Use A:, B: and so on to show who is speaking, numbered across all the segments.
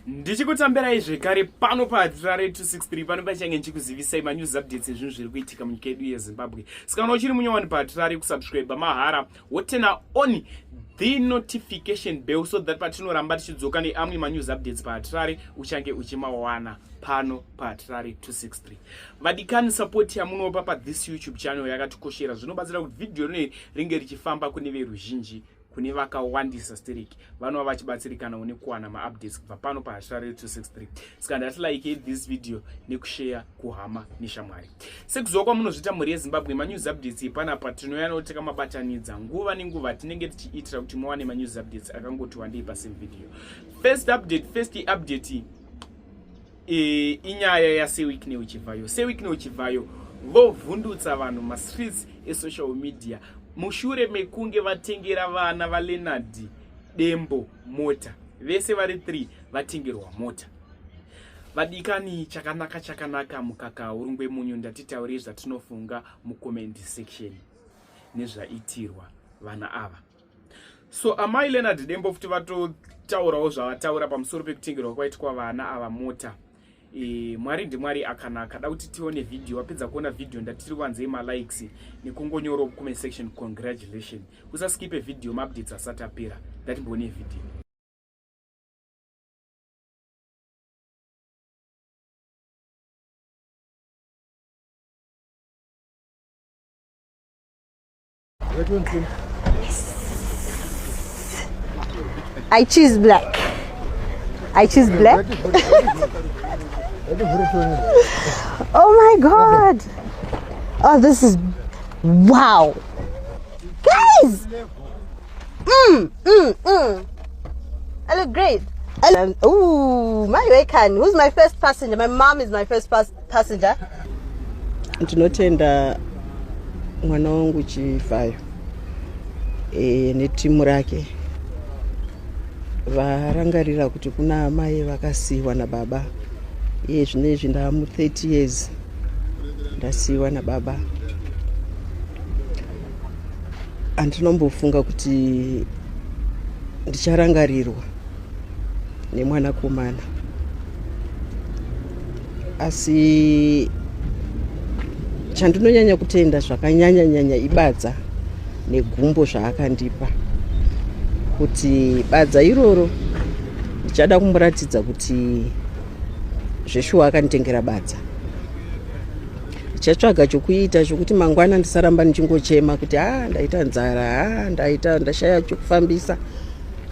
A: Ndichikutambirai zvekare pano paAitira 263 pano pachange ndichikuzivisai manews updates ezvinhu zviri kuitika munyika yedu yeZimbabwe. Saka uchiri munyowani paAitira kusubscribe mahara wotena on the notification bell so that patinoramba tichidzoka neamwe manews updates paAitira uchange uchimawana pano paAitira 263. Vadikani support yamunopa pa this YouTube channel yakatikoshera zvinobatsira kuti video rino ringe richifamba kune veruzhinji kune vakawandisa stereki vanova vachibatsirikana nekuwana maupdates kubva pano paAitira 263. Saka ndati like this video nekushare kuhama neshamwari. Sekuziva kwamunozviita mhuri yeZimbabwe manews updates panapa tinoyanoteka mabatanidza nguva nenguva tinenge tichiitira kuti muwane manews updates akangoti wandei pasame video. First update inyaya yaSewicknell Chivhayo. Wicknell Chivhayo vovhundutsa vanhu mastreets esocial media mushure mekunge vatengera vana vaLeonard Dembo mota. Vese vari 3 vatengerwa mota. Vadikani chakanaka mukaka urungwe munyu ndatitaurire zvatinofunga mucomment section nezvaitirwa vana ava. So amai Leonard Dembo futi vatotaurawo zvavataura pamusoro pekutengerwa kwaitwa vana ava mota. Mwari ndimwari akanaka. Da kuti tione video wapedza kuona video ndatiri wanzei likes nekungonyora comment section congratulations. Usaskipe video updates asati apera. Ngatimbone video.
B: I choose black. Oh my God. Oh, this is wow. Guys. I look great. Oh, my weekend. Who's my first passenger? My mom is my first passenger.
C: Ndinotenda mwana wangu Chivhayo netimu rake varangarira kuti kuna amai vakasiyiwa nababa. Iye zvinezvi ndamu 30 years ndasiyiwa nababa. Andinombofunga kuti ndicharangarirwa nemwanakomana, asi chandinonyanya kutenda zvakanyanya ibadza negumbo zvaakandipa, kuti badza iroro ndichada kumuratidza kuti zveshuwa akanditengera badza. Ndichatsvaga chokuita chokuti mangwana ndisaramba ndichingochema kuti ndaita nzara, ndashaya chokufambisa.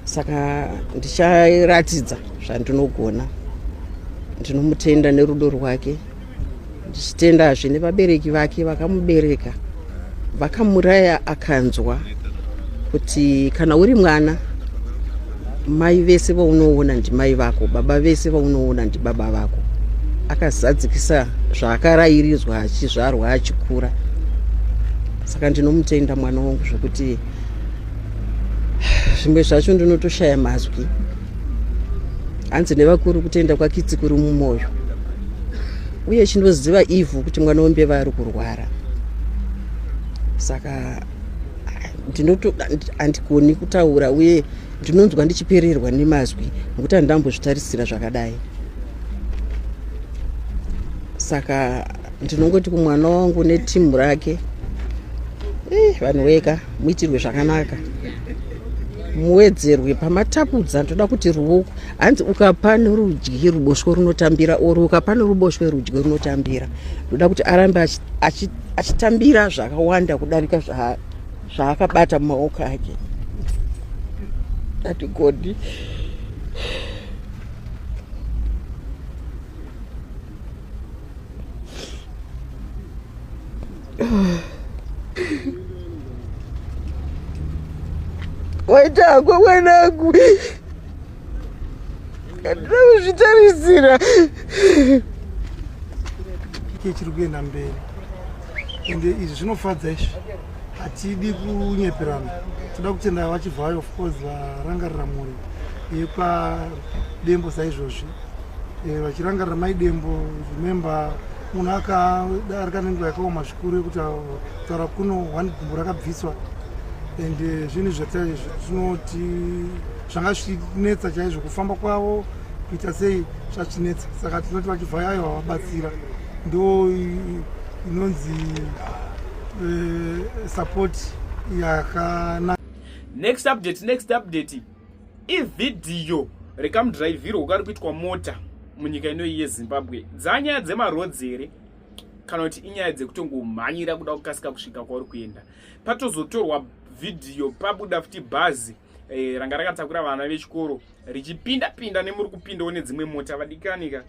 C: Saka ndicharatidza zvandinogona. Ndinomutenda nerudo rwake, ndichitendazve nevabereki vake vakamubereka, vakamuraya akanzwa kuti kana uri mwana, mai vese vaunoona ndi mai vako, baba vese vaunoona ndi baba vako. Akazadzikisa zvaakarayirizwa achizvarwa achikura. Saka ndinomutenda mwana wangu zvokuti zvimwe zvacho ndinotoshaya mazwi. Hanzi nevakuru kutenda kwakitsi kuri mumwoyo. Uye chinoziva ivhu kuti mwana wembeva ari kurwara. Saka handikoni kutaura uye ndinonzwa ndichipererwa nemazwi nokuti handambozvitarisira zvakadai. Saka ndinongoti kumwana wangu netimu rake, vanhu weka muitirwe zvakanaka, muwedzerwe pamatapudza. Ndoda kuti ruoko, hanzi ukapa nerudyi ruboshwe runotambira, oro ukapa neruboshwe rudyi runotambira. Ndoda kuti arambe achitambira zvakawanda kudarika zvaakabata mumaoko ake. Ati godi. Waita kwa mwanangu, ndina kuzvitarisira
D: chiri kuenda mberi, ende izvi zvinofadza izvi. Hatidi kunyeperana, toda kutenda vaChivhayo of course varangarira mhuri yepaDembo saizvozvi, vachirangarira mai Dembo. Remember munhu akadarika nenguva yakaoma zvikuru yekuti taura kuno gumbo rakabviswa, ende zvinhu zvatinoti zvanga zvichinetsa chaizvo kufamba kwavo kuita sei zvachinetsa. Saka tinoti vachivhayayo vavabatsira ndo inonzi support yakanaka.
A: Next update ividhiyo rekamudraivhiro ukari kuitwa mota munyika inoyi yeZimbabwe. Dzanyaya dzemarodzi here kana kuti inyaya dzekutongomhanyira kuda kukasika kusvika kwauri kuenda. Patozotorwa vidhiyo pabuda futi bhazi ranga rakatakura vana vechikoro richipinda nemuri kupindawo nedzimwe mota. Vadikanika,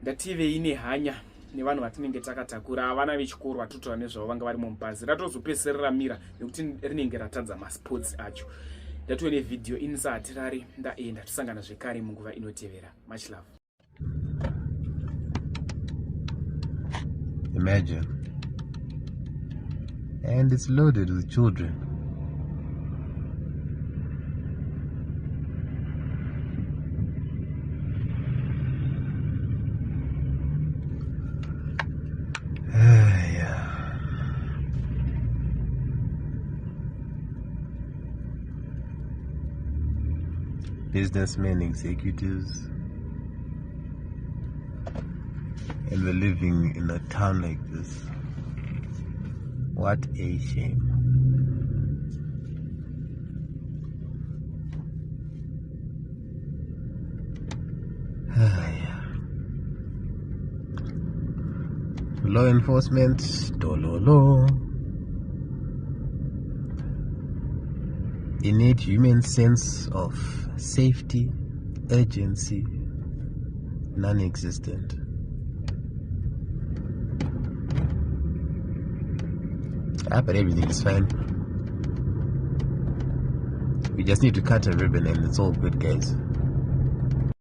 A: ndativei nehanya nevanhu vatinenge takatakura, vana vechikoro vatotaura nezvavo vanga vari mubhazi. Ratozopedzisira ramira nekuti rinenge ratadza masports acho. Ndatiwe nevidhiyo insati rari ndaenda. Tisangana zvekare munguva inotevera. Much love.
E: Imagine. And it's loaded with children. Businessmen, executives, and we're living in a town like this. What a shame. Law enforcement, dololo. Innate human sense of safety, urgency, non-existent. But everything is fine. We just need to cut a ribbon and it's all good, guys.